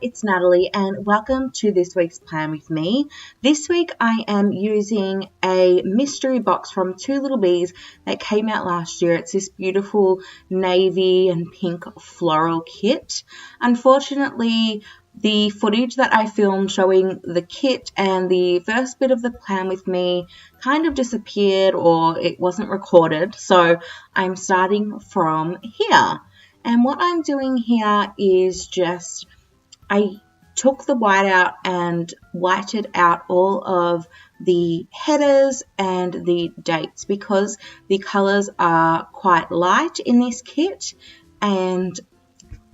It's Natalie and welcome to this week's Plan With Me. This week I am using a mystery box from Two Little Bees that came out last year. It's this beautiful navy and pink floral kit. Unfortunately, the footage that I filmed showing the kit and the first bit of the Plan With Me kind of disappeared, or it wasn't recorded, so I'm starting from here. And what I'm doing here is just I took the white out and whited out all of the headers and the dates because the colours are quite light in this kit, and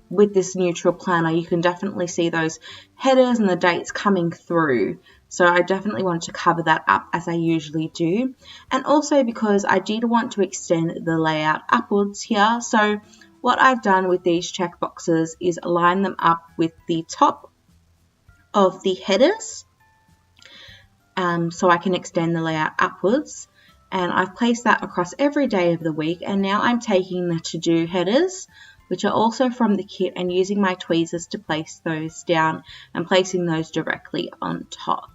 with this neutral planner you can definitely see those headers and the dates coming through. So I definitely wanted to cover that up as I usually do, and also because I did want to extend the layout upwards here. So what I've done with these check boxes is align them up with the top of the headers so I can extend the layout upwards, and I've placed that across every day of the week. And now I'm taking the to-do headers, which are also from the kit, and using my tweezers to place those down and placing those directly on top.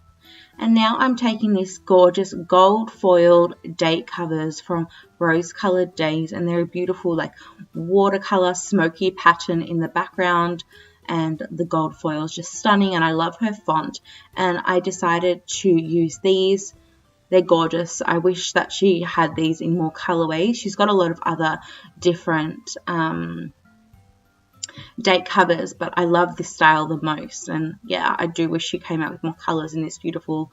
And now I'm taking this gorgeous gold foiled date covers from Rose Colored Days, and they're a beautiful like watercolor smoky pattern in the background, and the gold foil is just stunning, and I love her font, and I decided to use these. They're gorgeous. I wish that she had these in more colorways. She's got a lot of other different date covers, but I love this style the most, and yeah, I do wish she came out with more colors in this beautiful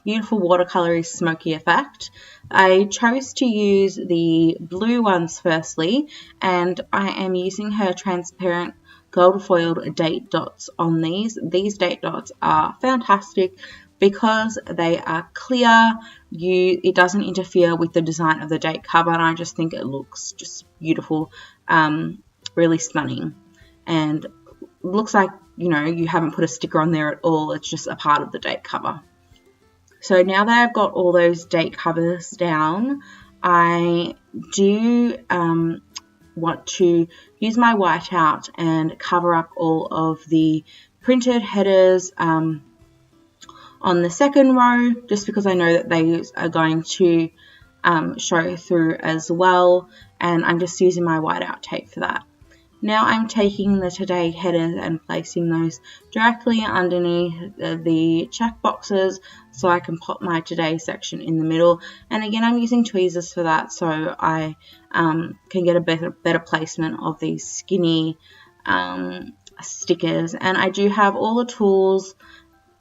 watercolory smoky effect. I chose to use the blue ones firstly, and I am using her transparent gold foiled date dots on these. These date dots are fantastic because they are clear. It doesn't interfere with the design of the date cover, and I just think it looks just beautiful. Really stunning, and looks like, you know, you haven't put a sticker on there at all. It's just a part of the date cover. So now that I've got all those date covers down, I do want to use my whiteout and cover up all of the printed headers on the second row, just because I know that they are going to show through as well, and I'm just using my whiteout tape for that. Now I'm taking the today headers and placing those directly underneath the check boxes so I can pop my today section in the middle. And again, I'm using tweezers for that, so I can get a better placement of these skinny stickers. And I do have all the tools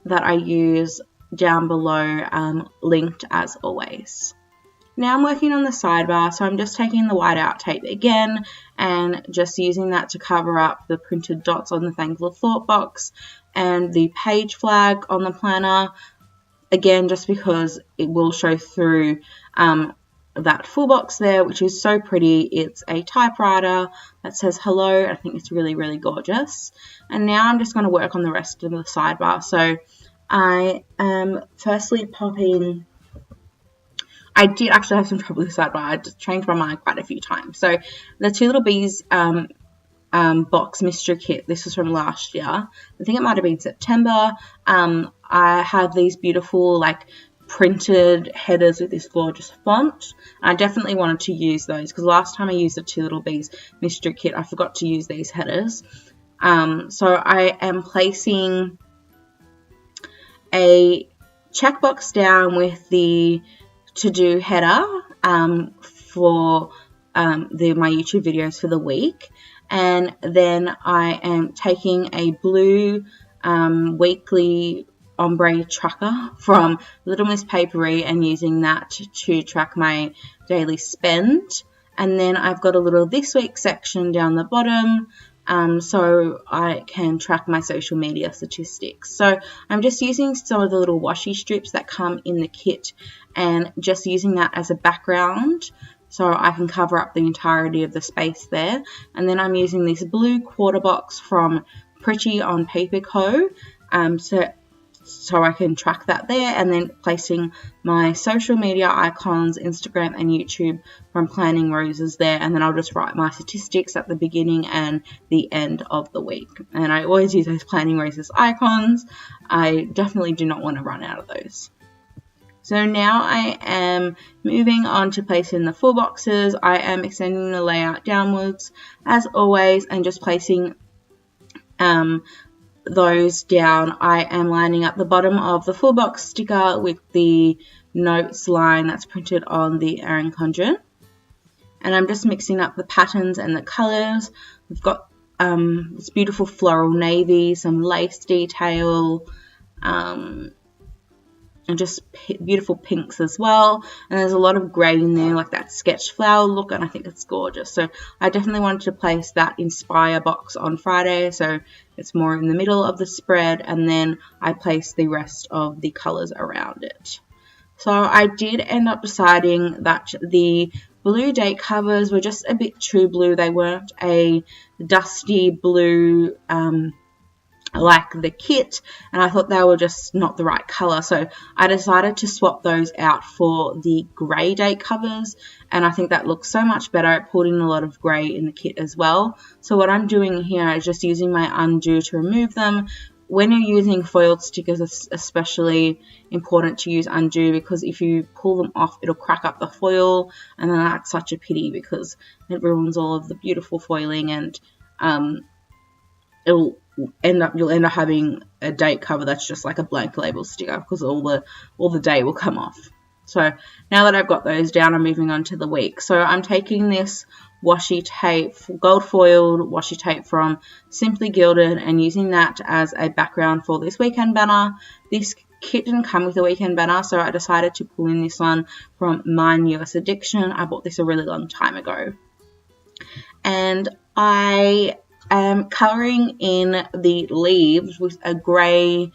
that I use down below linked as always. Now I'm working on the sidebar, so I'm just taking the whiteout tape again and just using that to cover up the printed dots on the Thankful Thought box and the page flag on the planner, again just because it will show through that full box there, which is so pretty. It's a typewriter that says hello. I think it's really, really gorgeous. And now I'm just going to work on the rest of the sidebar. So I am firstly popping... I did actually have some trouble with the sidebar. I just changed my mind quite a few times. So the Two Little Bees box mystery kit, this was from last year. I think it might have been September. I have these beautiful like printed headers with this gorgeous font. I definitely wanted to use those because last time I used the Two Little Bees mystery kit, I forgot to use these headers. So I am placing a checkbox down with the to-do header for my YouTube videos for the week, and then I am taking a blue weekly ombre tracker from Little Miss Papery and using that to track my daily spend. And then I've got a little this week section down the bottom so I can track my social media statistics. So I'm just using some of the little washi strips that come in the kit and just using that as a background so I can cover up the entirety of the space there. And then I'm using this blue quarter box from Pretty on Paper Co. So so I can track that there, and then placing my social media icons, Instagram and YouTube from Planning Roses there, and then I'll just write my statistics at the beginning and the end of the week. And I always use those Planning Roses icons. I definitely do not want to run out of those. So now I am moving on to placing the full boxes. I am extending the layout downwards as always and just placing those down. I am lining up the bottom of the full box sticker with the notes line that's printed on the Erin Condren. And I'm just mixing up the patterns and the colours. We've got this beautiful floral navy, some lace detail, and just beautiful pinks as well. And there's a lot of grey in there, like that sketch flower look, and I think it's gorgeous. So I definitely wanted to place that Inspire box on Friday, so it's more in the middle of the spread, and then I placed the rest of the colours around it. So I did end up deciding that the blue date covers were just a bit too blue. They weren't a dusty blue like the kit, and I thought they were just not the right colour, so I decided to swap those out for the grey date covers, and I think that looks so much better. It pulled in a lot of grey in the kit as well. So what I'm doing here is just using my undo to remove them. When you're using foiled stickers, it's especially important to use undo, because if you pull them off, it'll crack up the foil, and then that's such a pity because it ruins all of the beautiful foiling, and you'll end up having a date cover that's just like a blank label sticker, because all the date will come off. So now that I've got those down, I'm moving on to the week. So I'm taking this washi tape, gold foiled washi tape from Simply Gilded, and using that as a background for this weekend banner. This kit didn't come with a weekend banner, so I decided to pull in this one from My Newest Addiction. I bought this a really long time ago. And I am colouring in the leaves with a grey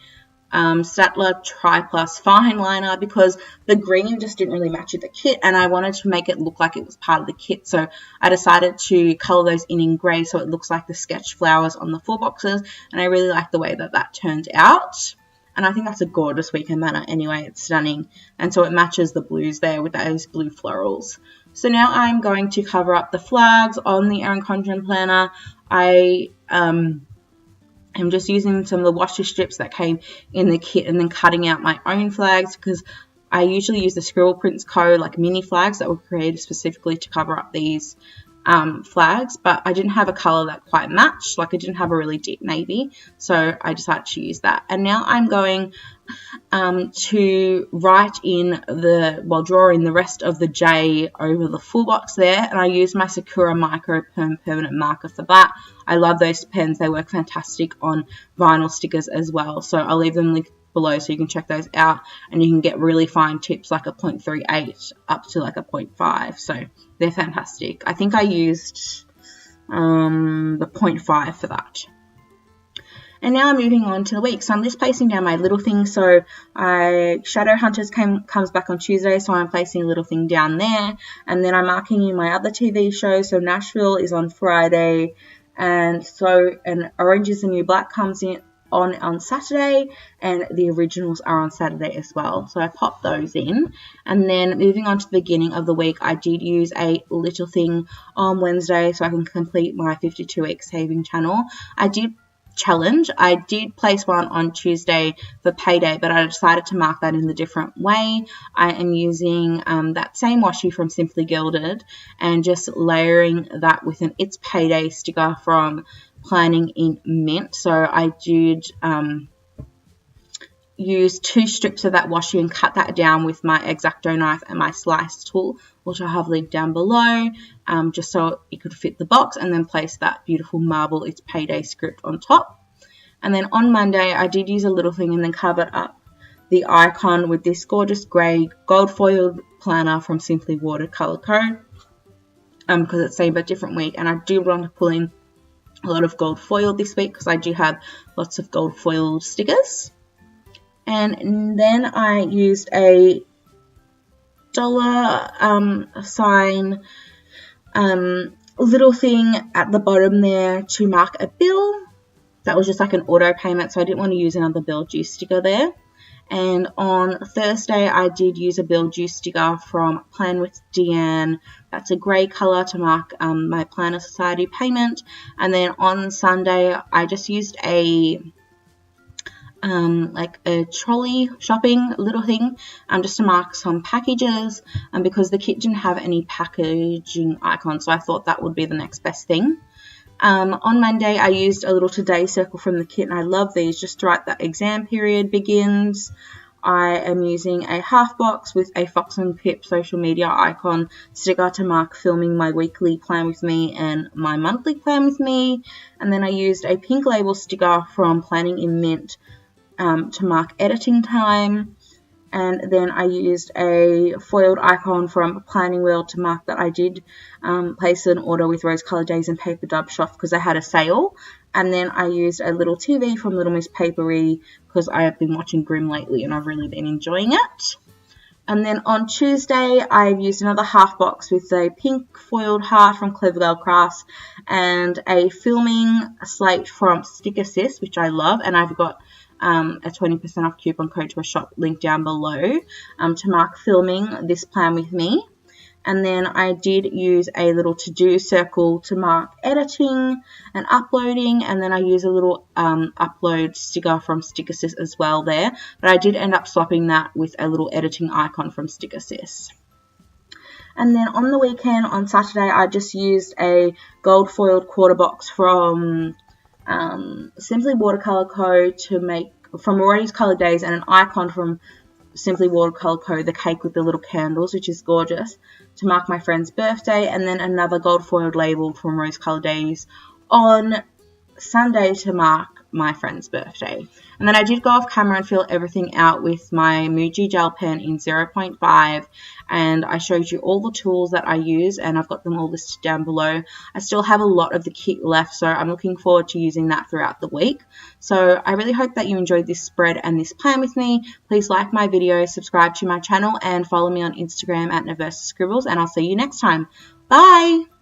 Staedtler Tri-Plus fine liner, because the green just didn't really match with the kit, and I wanted to make it look like it was part of the kit, so I decided to colour those in grey so it looks like the sketch flowers on the full boxes, and I really like the way that that turned out. And I think that's a gorgeous weekend banner anyway. It's stunning, and so it matches the blues there with those blue florals. So now I'm going to cover up the flags on the Erin Condren planner. I am just using some of the washi strips that came in the kit and then cutting out my own flags, because I usually use the Scribble Prints Co. like mini flags that were created specifically to cover up these flags, but I didn't have a colour that quite matched. Like I didn't have a really deep navy, so I decided to use that. And now I'm going to write in draw in the rest of the J over the full box there, and I use my Sakura Micro permanent marker for that. I love those pens. They work fantastic on vinyl stickers as well, so I'll leave them linked below so you can check those out, and you can get really fine tips like a 0.38 up to like a 0.5, so they're fantastic. I think I used the 0.5 for that. And now I'm moving on to the week. So I'm just placing down my little thing. So Shadow Hunters comes back on Tuesday, so I'm placing a little thing down there. And then I'm marking in my other TV show. So Nashville is on Friday, and Orange is the New Black comes in on Saturday, and the originals are on Saturday as well. So I popped those in. And then moving on to the beginning of the week, I did use a little thing on Wednesday so I can complete my 52-week saving channel. I did place one on Tuesday for payday, but I decided to mark that in a different way. I am using that same washi from Simply Gilded and just layering that with an It's Payday sticker from Planning in Mint. So I did use 2 strips of that washi and cut that down with my X-Acto knife and my slice tool, which I have linked down below, just so it could fit the box, and then place that beautiful marble It's Payday script on top. And then on Monday I did use a little thing and then covered up the icon with this gorgeous grey gold foiled planner from Simply Watercolor Co. Because it's same but different week, and I do want to pull in a lot of gold foil this week because I do have lots of gold foiled stickers. And then I used a dollar sign little thing at the bottom there to mark a bill. that was just like an auto payment, so I didn't want to use another build you sticker there. And on Thursday, I did use a build you sticker from Plan with Deanne. That's a grey colour to mark my Planner Society payment. And then on Sunday, I just used a like a trolley shopping little thing just to mark some packages, because the kit didn't have any packaging icons, so I thought that would be the next best thing. On Monday, I used a little today circle from the kit, and I love these just to write that exam period begins. I am using a half box with a Fox and Pip social media icon sticker to mark filming my weekly plan with me and my monthly plan with me. And then I used a pink label sticker from Planning in Mint to mark editing time. And then I used a foiled icon from Planning World to mark that I did place an order with Rose Coloured Days and Paper Dub Shop because they had a sale. And then I used a little TV from Little Miss Papery because I have been watching Grimm lately and I've really been enjoying it. And then on Tuesday, I've used another half box with a pink foiled heart from Clever Girl Crafts and a filming slate from Sticker Sis, which I love, and I've got a 20% off coupon code to a shop link down below to mark filming this plan with me. And then I did use a little to-do circle to mark editing and uploading, and then I use a little upload sticker from Sticker Sis as well there, but I did end up swapping that with a little editing icon from Sticker Sis. And then on the weekend, on Saturday, I just used a gold foiled quarter box from Simply Watercolor Co. to make from Rose Coloured Days, and an icon from Simply Watercolor Co. the cake with the little candles, which is gorgeous, to mark my friend's birthday, and then another gold foiled label from Rose Coloured Days on Sunday to mark my friend's birthday. And then I did go off camera and fill everything out with my Muji gel pen in 0.5, and I showed you all the tools that I use, and I've got them all listed down below. I still have a lot of the kit left, so I'm looking forward to using that throughout the week. So I really hope that you enjoyed this spread and this plan with me. Please like my video, subscribe to my channel, and follow me on Instagram at naversascribbles, and I'll see you next time. Bye!